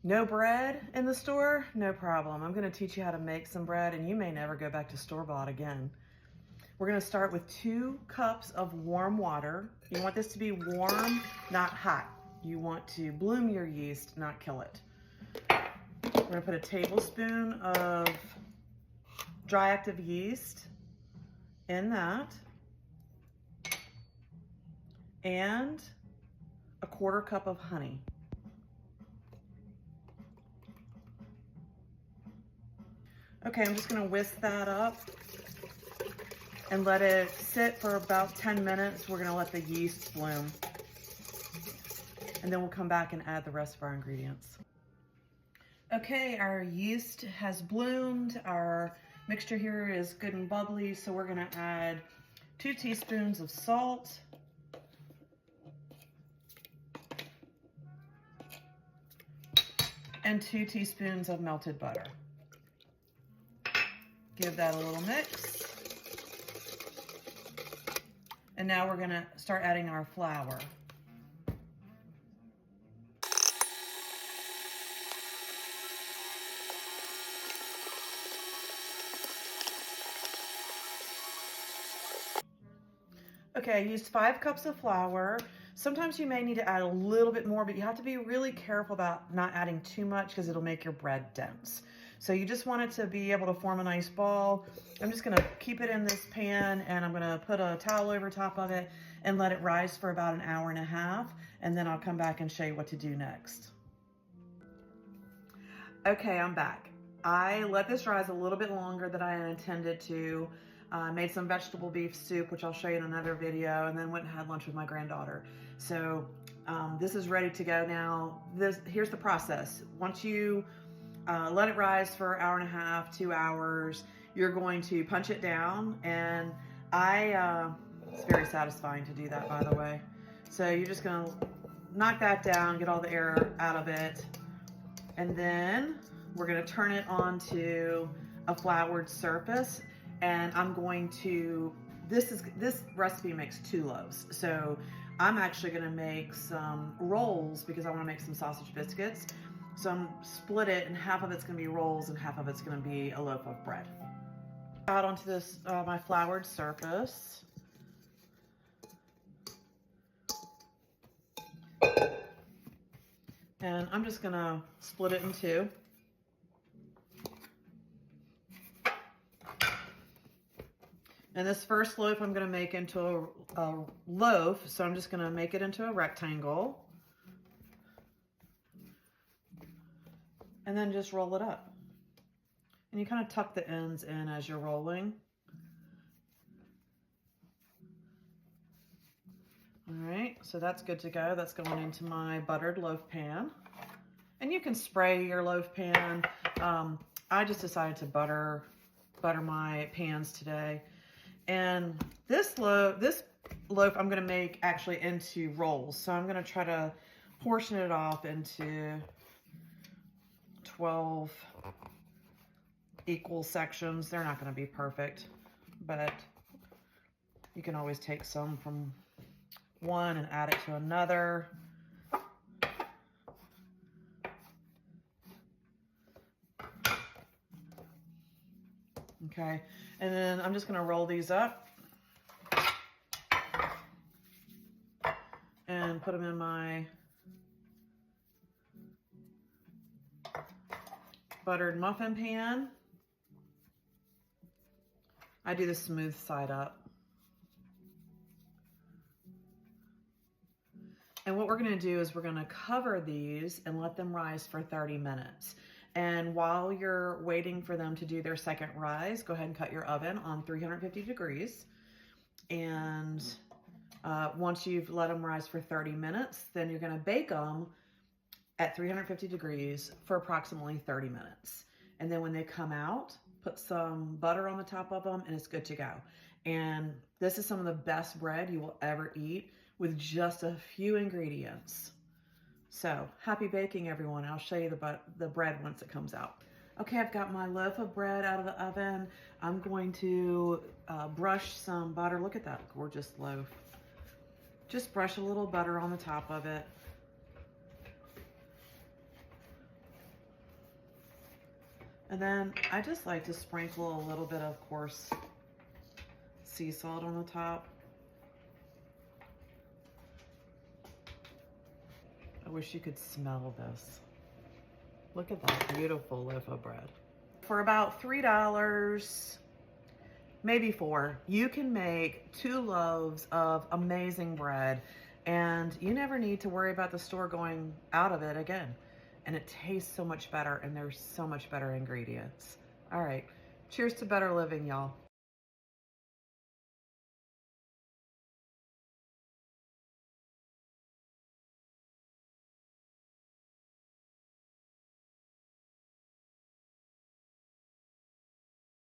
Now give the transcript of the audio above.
No bread in the store? No problem. I'm gonna teach you how to make some bread and you may never go back to store-bought again. We're gonna start with 2 cups of warm water. You want this to be warm, not hot. You want to bloom your yeast, not kill it. We're gonna put a tablespoon of dry active yeast in that and a 1/4 cup of honey. Okay, I'm just gonna whisk that up and let it sit for about 10 minutes. We're gonna let the yeast bloom. And then we'll come back and add the rest of our ingredients. Okay, our yeast has bloomed. Our mixture here is good and bubbly, so we're gonna add 2 teaspoons of salt, and 2 teaspoons of melted butter. Give that a little mix. And now we're gonna start adding our flour. Okay, I used 5 cups of flour. Sometimes you may need to add a little bit more, but you have to be really careful about not adding too much because it'll make your bread dense. So you just want it to be able to form a nice ball. I'm just gonna keep it in this pan and I'm gonna put a towel over top of it and let it rise for about 1.5 hours. And then I'll come back and show you what to do next. Okay, I'm back. I let this rise a little bit longer than I intended to. Made some vegetable beef soup, which I'll show you in another video, and then went and had lunch with my granddaughter. So this is ready to go now. Here's the process. Once you let it rise for 1.5 hours, 2 hours, you're going to punch it down, and it's very satisfying to do that, by the way. So you're just gonna knock that down, get all the air out of it, and then we're gonna turn it onto a floured surface. And I'm going to, this recipe makes 2 loaves. So I'm actually gonna make some rolls because I wanna make some sausage biscuits. So I'm split it and half of it's gonna be rolls and half of it's gonna be a loaf of bread. Out onto this, my floured surface. And I'm just gonna split it in 2. And this first loaf I'm gonna make into a loaf, so I'm just gonna make it into a rectangle. And then just roll it up. And you kind of tuck the ends in as you're rolling. All right, so that's good to go. That's going into my buttered loaf pan. And you can spray your loaf pan. I just decided to butter my pans today. And this loaf I'm gonna make actually into rolls. So I'm gonna try to portion it off into 12 equal sections. They're not gonna be perfect, but you can always take some from one and add it to another. Okay, and then I'm just gonna roll these up and put them in my buttered muffin pan. I do the smooth side up. And what we're gonna do is we're gonna cover these and let them rise for 30 minutes. And while you're waiting for them to do their second rise, go ahead and cut your oven on 350 degrees. And once you've let them rise for 30 minutes, then you're gonna bake them at 350 degrees for approximately 30 minutes. And then when they come out, put some butter on the top of them and it's good to go. And this is some of the best bread you will ever eat with just a few ingredients. So happy baking, everyone. I'll show you the bread once it comes out. Okay, I've got my loaf of bread out of the oven. I'm going to brush some butter. Look at that gorgeous loaf. Just brush a little butter on the top of it. And then I just like to sprinkle a little bit of coarse sea salt on the top. I wish you could smell this. Look at that beautiful loaf of bread. For about $3, maybe $4, you can make 2 loaves of amazing bread, and you never need to worry about the store going out of it again. And it tastes so much better, and there's so much better ingredients. All right, cheers to better living, y'all.